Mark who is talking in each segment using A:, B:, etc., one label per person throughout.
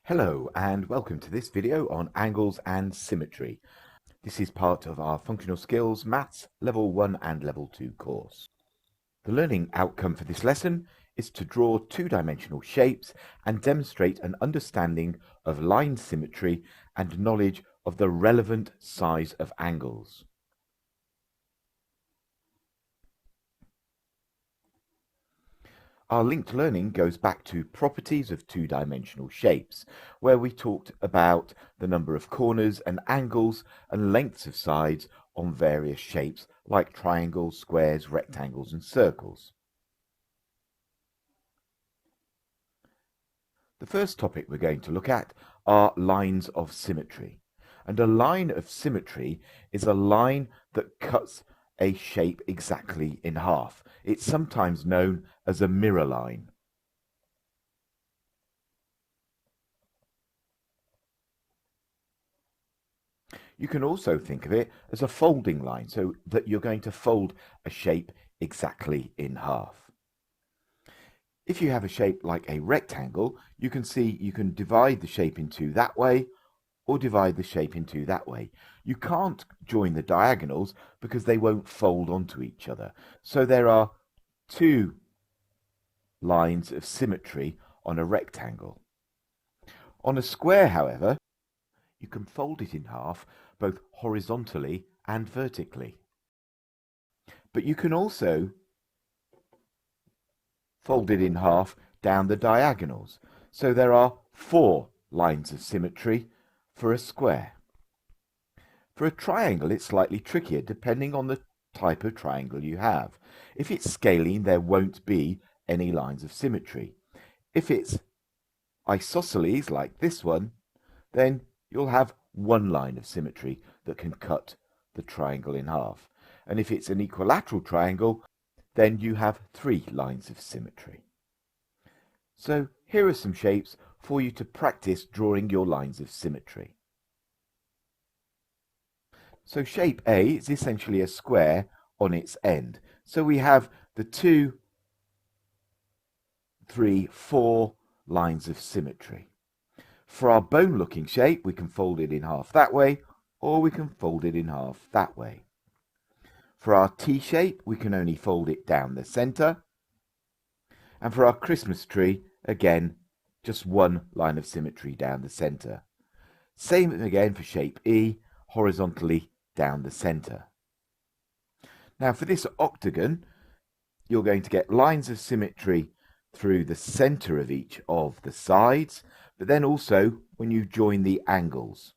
A: Hello and welcome to this video on angles and symmetry. This is part of our Functional Skills Maths Level 1 and Level 2 course. The learning outcome for this lesson is to draw two-dimensional shapes and demonstrate an understanding of line symmetry and knowledge of the relevant size of angles. Our linked learning goes back to properties of two-dimensional shapes, where we talked about the number of corners and angles and lengths of sides on various shapes like triangles, squares, rectangles and circles. The first topic we're going to look at are lines of symmetry. And a line of symmetry is a line that cuts a shape exactly in half. It's sometimes known as a mirror line. You can also think of it as a folding line, so that you're going to fold a shape exactly in half. If you have a shape like a rectangle, you can see you can divide the shape in two that way, or divide the shape in two that way. You can't join the diagonals because they won't fold onto each other. So there are two lines of symmetry on a rectangle. On a square, however, you can fold it in half both horizontally and vertically. But you can also fold it in half down the diagonals. So there are four lines of symmetry for a square. For a triangle, it's slightly trickier depending on the type of triangle you have. If it's scalene, there won't be any lines of symmetry. If it's isosceles, like this one, then you'll have one line of symmetry that can cut the triangle in half. And if it's an equilateral triangle, then you have three lines of symmetry. So here are some shapes for you to practice drawing your lines of symmetry. So shape A is essentially a square on its end. So we have the 2, 3, 4 lines of symmetry. For our bone-looking shape, we can fold it in half that way, or we can fold it in half that way. For our T shape, we can only fold it down the center. And for our Christmas tree, again, just one line of symmetry down the center. Same again for shape E, horizontally down the center. Now for this octagon, you're going to get lines of symmetry through the center of each of the sides, but then also when you join the angles.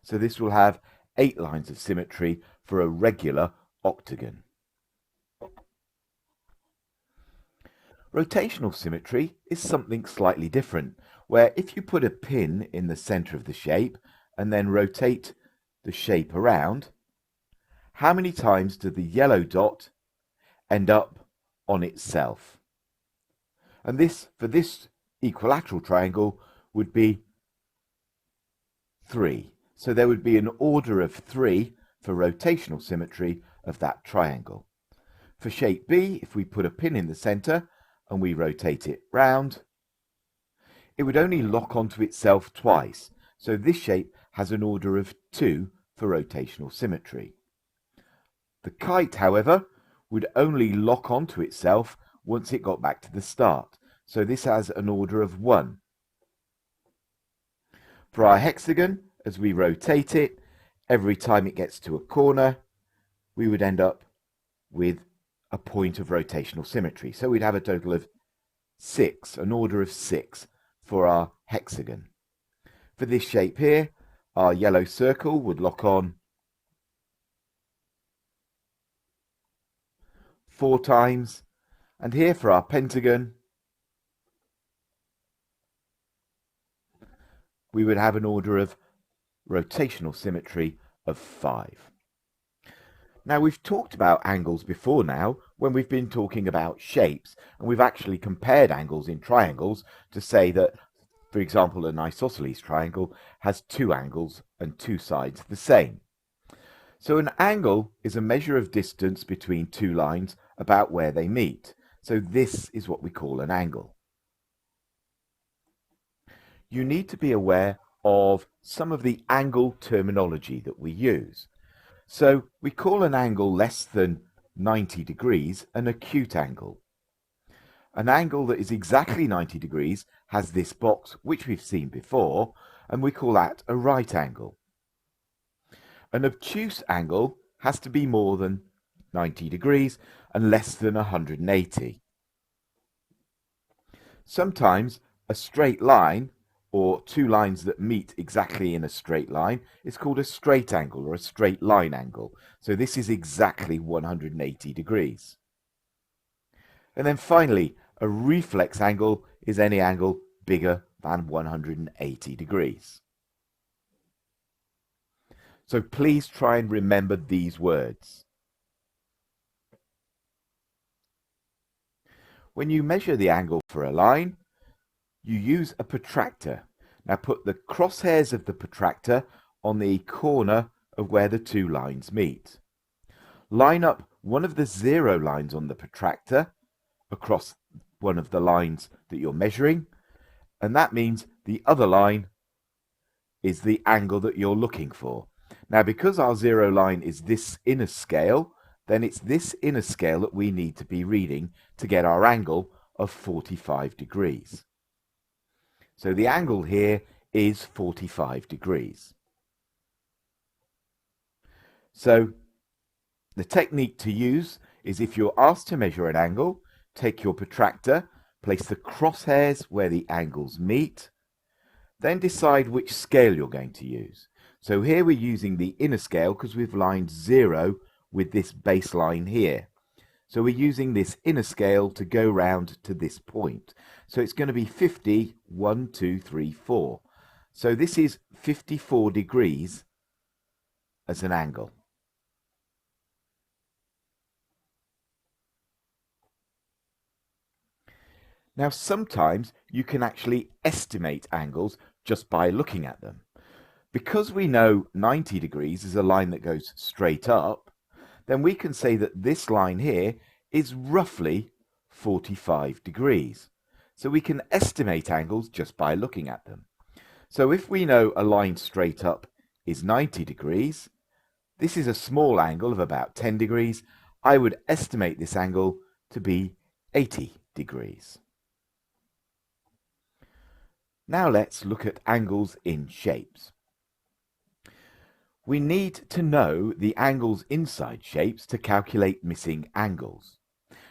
A: So this will have 8 lines of symmetry for a regular octagon. Rotational symmetry is something slightly different, where if you put a pin in the center of the shape and then rotate the shape around, how many times does the yellow dot end up on itself? And this, for this equilateral triangle, would be 3. So there would be an order of 3 for rotational symmetry of that triangle. For shape B, if we put a pin in the center and we rotate it round, it would only lock onto itself twice. So this shape has an order of 2 for rotational symmetry. The kite, however, would only lock onto itself once it got back to the start. So this has an order of 1. For our hexagon, as we rotate it, every time it gets to a corner, we would end up with a point of rotational symmetry. So we'd have a total of 6, an order of 6 for our hexagon. For this shape here, our yellow circle would lock on 4 times, and here for our pentagon, we would have an order of rotational symmetry of 5. Now we've talked about angles before now when we've been talking about shapes, and we've actually compared angles in triangles to say that, for example, an isosceles triangle has 2 angles and 2 sides the same. So an angle is a measure of distance between 2 lines about where they meet. So this is what we call an angle. you need to be aware of some of the angle terminology that we use. So we call an angle less than 90 degrees an acute angle. An angle that is exactly 90 degrees has this box, which we've seen before, and we call that a right angle. An obtuse angle has to be more than 90 degrees and less than 180. Sometimes a straight line, or two lines that meet exactly in a straight line, is called a straight angle or a straight line angle. So this is exactly 180 degrees. And then finally, a reflex angle is any angle bigger than 180 degrees. So please try and remember these words. When you measure the angle for a line, you use a protractor. Now put the crosshairs of the protractor on the corner of where the two lines meet. Line up one of the zero lines on the protractor across one of the lines that you're measuring, and that means the other line is the angle that you're looking for. Now, because our zero line is this inner scale, then it's this inner scale that we need to be reading to get our angle of 45 degrees. So the angle here is 45 degrees. So the technique to use is, if you're asked to measure an angle, take your protractor, place the crosshairs where the angles meet, then decide which scale you're going to use. So here we're using the inner scale because we've lined 0 with this baseline here. So we're using this inner scale to go round to this point. So it's going to be 50, 1, 2, 3, 4. So this is 54 degrees as an angle. Now sometimes you can actually estimate angles just by looking at them. Because we know 90 degrees is a line that goes straight up, then we can say that this line here is roughly 45 degrees. So we can estimate angles just by looking at them. So if we know a line straight up is 90 degrees, this is a small angle of about 10 degrees, I would estimate this angle to be 80 degrees. Now let's look at angles in shapes. We need to know the angles inside shapes to calculate missing angles.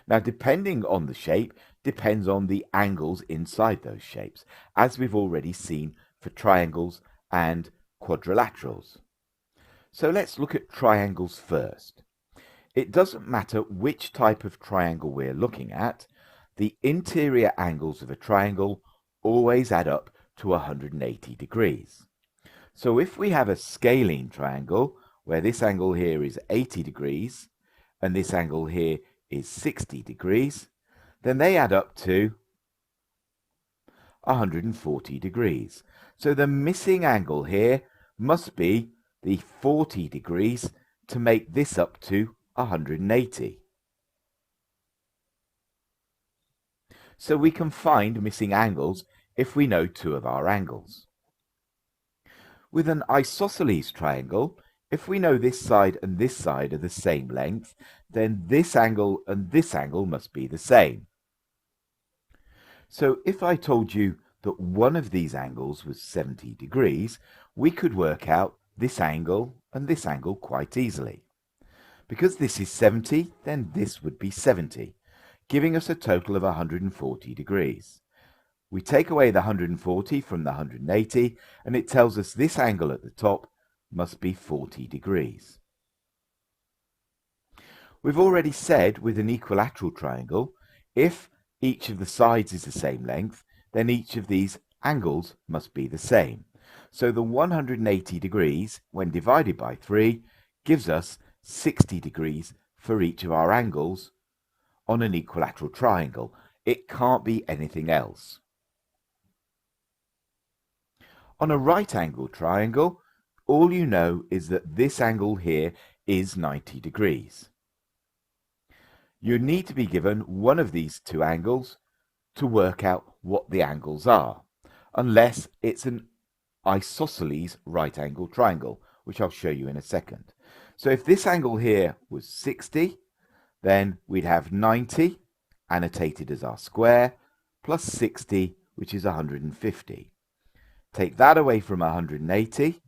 A: Now, depending on the shape, depends on the angles inside those shapes, as we've already seen for triangles and quadrilaterals. So let's look at triangles first. It doesn't matter which type of triangle we're looking at, the interior angles of a triangle always add up to 180 degrees. So if we have a scalene triangle where this angle here is 80 degrees and this angle here is 60 degrees, then they add up to 140 degrees. So the missing angle here must be the 40 degrees to make this up to 180. So we can find missing angles if we know two of our angles. With an isosceles triangle, if we know this side and this side are the same length, then this angle and this angle must be the same. So if I told you that one of these angles was 70 degrees, we could work out this angle and this angle quite easily. Because this is 70, then this would be 70, giving us a total of 140 degrees. We take away the 140 from the 180, and it tells us this angle at the top must be 40 degrees. We've already said with an equilateral triangle, if each of the sides is the same length, then each of these angles must be the same. So the 180 degrees, when divided by 3, gives us 60 degrees for each of our angles on an equilateral triangle. It can't be anything else. On a right angle triangle, all you know is that this angle here is 90 degrees. You need to be given one of these two angles to work out what the angles are. unless it's an isosceles right-angled triangle, which I'll show you in a second. So if this angle here was 60, then we'd have 90 annotated as our square, plus 60, which is 150. Take that away from 180,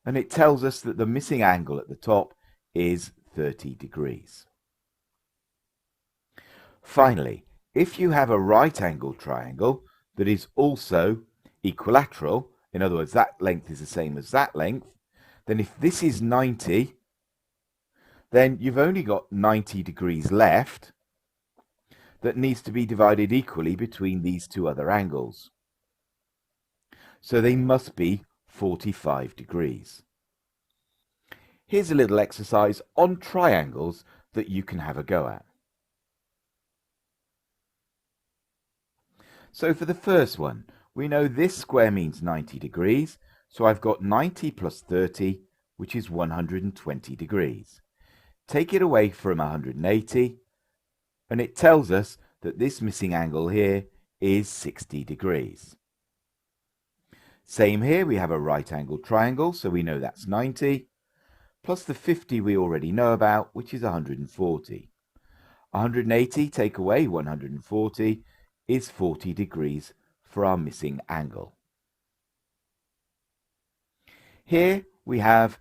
A: and it tells us that the missing angle at the top is 30 degrees. Finally, if you have a right-angled triangle that is also equilateral, in other words, that length is the same as that length, then if this is 90, then you've only got 90 degrees left that needs to be divided equally between these two other angles. So they must be 45 degrees. Here's a little exercise on triangles that you can have a go at. So for the first one, we know this square means 90 degrees, so I've got 90 plus 30, which is 120 degrees. Take it away from 180, and it tells us that this missing angle here is 60 degrees. Same here, we have a right angled triangle, so we know that's 90, plus the 50 we already know about, which is 140. 180 take away 140 is 40 degrees for our missing angle. Here we have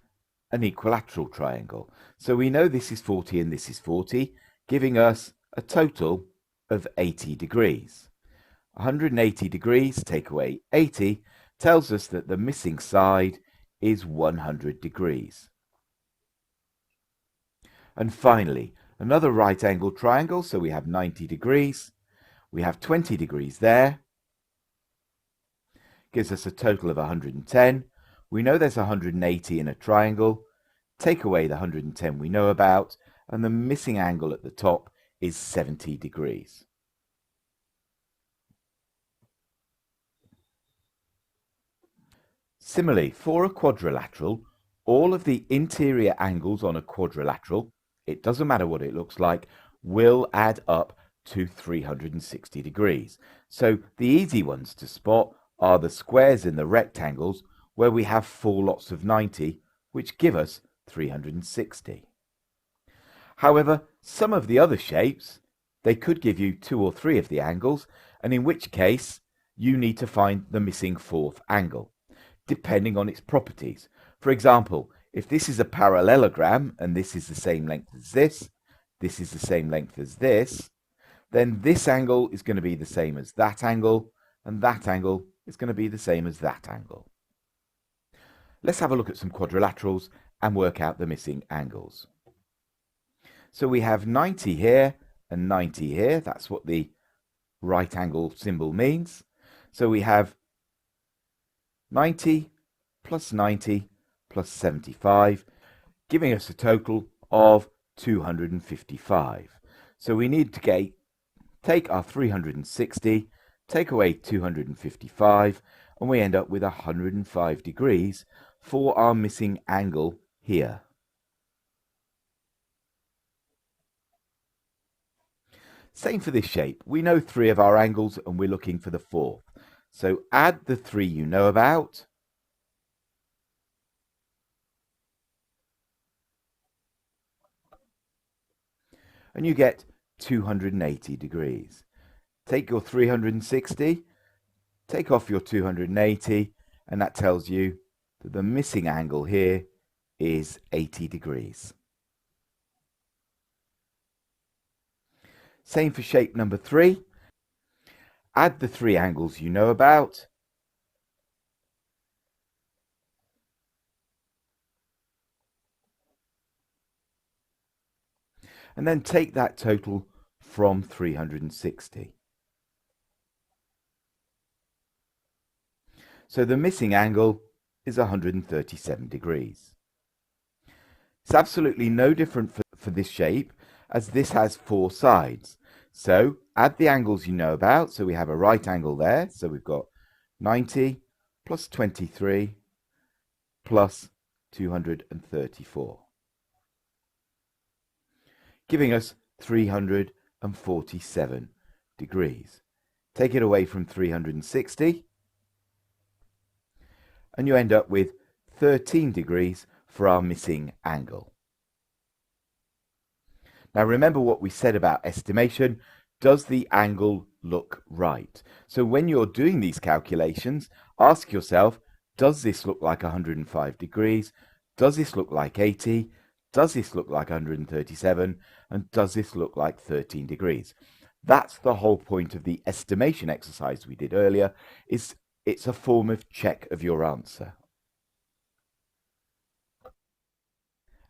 A: an equilateral triangle, so we know this is 40 and this is 40, giving us a total of 80 degrees. 180 degrees take away 80 tells us that the missing side is 100 degrees. And finally, another right angled triangle, so we have 90 degrees. We have 20 degrees there. Gives us a total of 110. We know there's 180 in a triangle. Take away the 110 we know about, and the missing angle at the top is 70 degrees. Similarly, for a quadrilateral, all of the interior angles on a quadrilateral, it doesn't matter what it looks like, will add up to 360 degrees. So the easy ones to spot are the squares in the rectangles where we have 4 lots of 90, which give us 360. However, some of the other shapes, they could give you 2 or 3 of the angles, and in which case you need to find the missing fourth angle, depending on its properties. For example, if this is a parallelogram and this is the same length as this is the same length as this, then this angle is going to be the same as that angle, and that angle is going to be the same as that angle. Let's have a look at some quadrilaterals and work out the missing angles. So we have 90 here and 90 here. That's what the right angle symbol means. So we have 90 plus 90 plus 75, giving us a total of 255. So we need to take our 360, take away 255, and we end up with 105 degrees for our missing angle here. Same for this shape. We know 3 of our angles and we're looking for the 4th. So add the 3 you know about. And you get 280 degrees. Take your 360, take off your 280, and that tells you that the missing angle here is 80 degrees. Same for shape number 3. Add the 3 angles you know about. And then take that total from 360. So the missing angle is 137 degrees. It's absolutely no different for this shape, as this has 4 sides. So add the angles you know about. So we have a right angle there. So we've got 90 plus 23 plus 234, giving us 347 degrees. Take it away from 360, and you end up with 13 degrees for our missing angle. Now remember what we said about estimation. Does the angle look right? So when you're doing these calculations, ask yourself, does this look like 105 degrees? Does this look like 80? Does this look like 137? And does this look like 13 degrees? That's the whole point of the estimation exercise we did earlier. It's a form of check of your answer.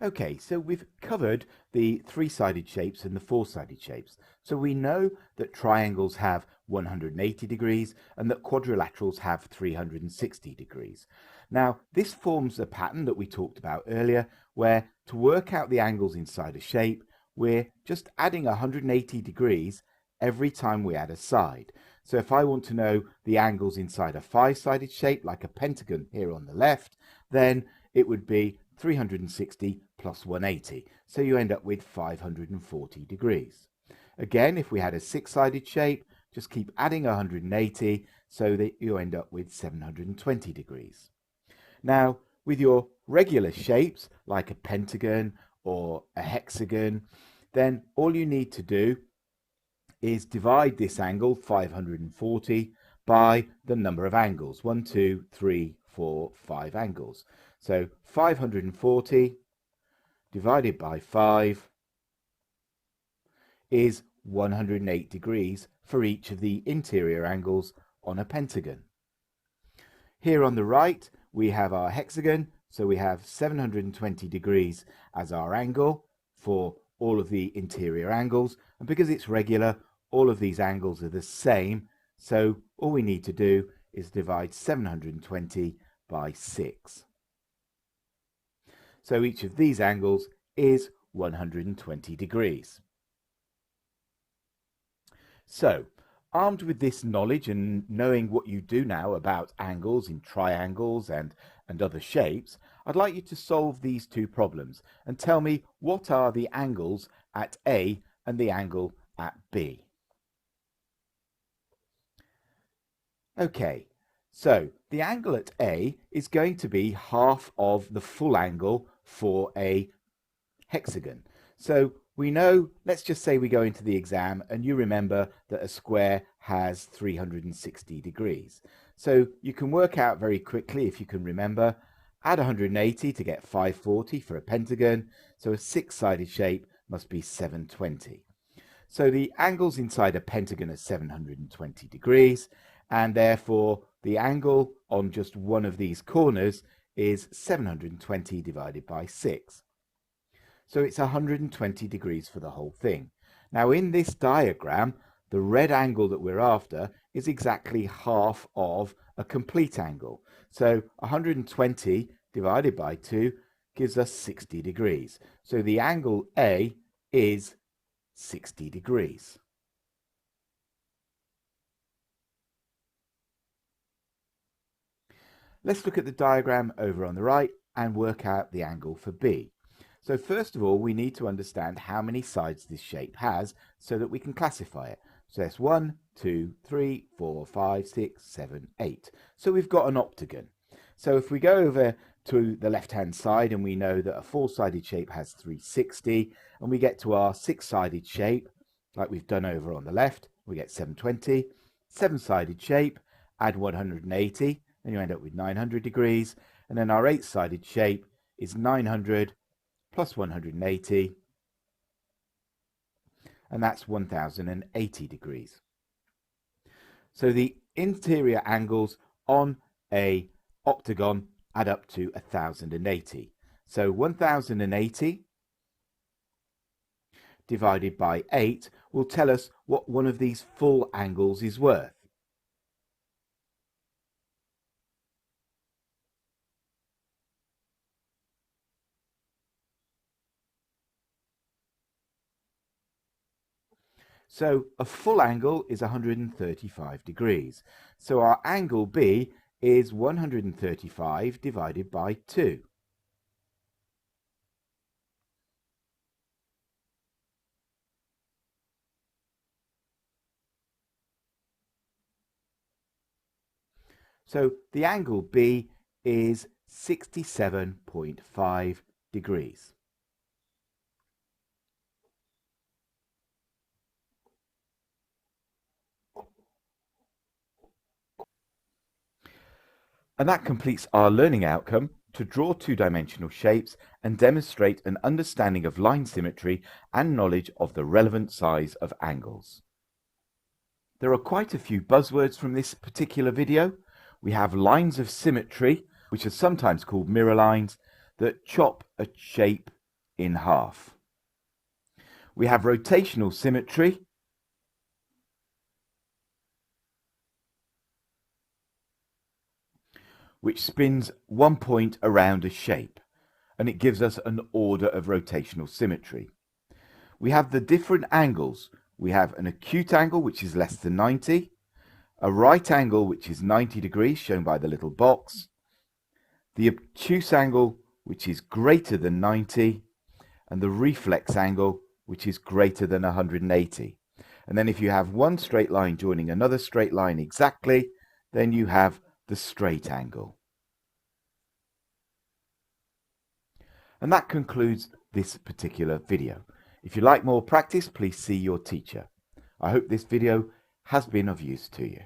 A: Okay, so we've covered the three-sided shapes and the four-sided shapes. So we know that triangles have 180 degrees and that quadrilaterals have 360 degrees. Now, this forms a pattern that we talked about earlier, where to work out the angles inside a shape, we're just adding 180 degrees every time we add a side. So if I want to know the angles inside a five-sided shape, like a pentagon here on the left, then it would be 360 plus 180. So you end up with 540 degrees. Again, if we had a six-sided shape, just keep adding 180 so that you end up with 720 degrees. Now, with your regular shapes, like a pentagon or a hexagon, then all you need to do is divide this angle, 540, by the number of angles, 1, 2, 3, 4, 5 angles. So 540 divided by 5 is 108 degrees for each of the interior angles on a pentagon. Here on the right, we have our hexagon, so we have 720 degrees as our angle for all of the interior angles, and because it's regular, all of these angles are the same, so all we need to do is divide 720 by 6. So each of these angles is 120 degrees. So, armed with this knowledge and knowing what you do now about angles in triangles and other shapes, I'd like you to solve these two problems and tell me what are the angles at A and the angle at B. Okay, so the angle at A is going to be half of the full angle for a hexagon. So we know, let's just say we go into the exam and you remember that a square has 360 degrees. So you can work out very quickly, if you can remember, add 180 to get 540 for a pentagon. So a six-sided shape must be 720. So the angles inside a pentagon are 720 degrees, and therefore the angle on just one of these corners is 720 divided by 6. So it's 120 degrees for the whole thing. Now in this diagram, the red angle that we're after is exactly half of a complete angle. So 120 divided by 2 gives us 60 degrees. So the angle A is 60 degrees. Let's look at the diagram over on the right and work out the angle for B. So first of all, we need to understand how many sides this shape has so that we can classify it. So that's 1, 2, 3, 4, 5, 6, 7, 8. So we've got an octagon. So if we go over to the left-hand side and we know that a four-sided shape has 360, and we get to our six-sided shape, like we've done over on the left, we get 720. Seven-sided shape, add 180, and you end up with 900 degrees. And then our eight-sided shape is 900 plus 180, and that's 1080 degrees. So the interior angles on a octagon add up to 1080. So 1080 divided by 8 will tell us what one of these full angles is worth. So a full angle is 135 degrees. So our angle B is 135 divided by 2. So the angle B is 67.5 degrees. And that completes our learning outcome to draw two-dimensional shapes and demonstrate an understanding of line symmetry and knowledge of the relevant size of angles. There are quite a few buzzwords from this particular video. We have lines of symmetry, which are sometimes called mirror lines, that chop a shape in half. We have rotational symmetry, which spins one point around a shape, and it gives us an order of rotational symmetry. We have the different angles. We have an acute angle, which is less than 90, a right angle, which is 90 degrees, shown by the little box, the obtuse angle, which is greater than 90, and the reflex angle, which is greater than 180. And then if you have one straight line joining another straight line exactly, then you have the straight angle. And that concludes this particular video. If you'd like more practice, please see your teacher. I hope this video has been of use to you.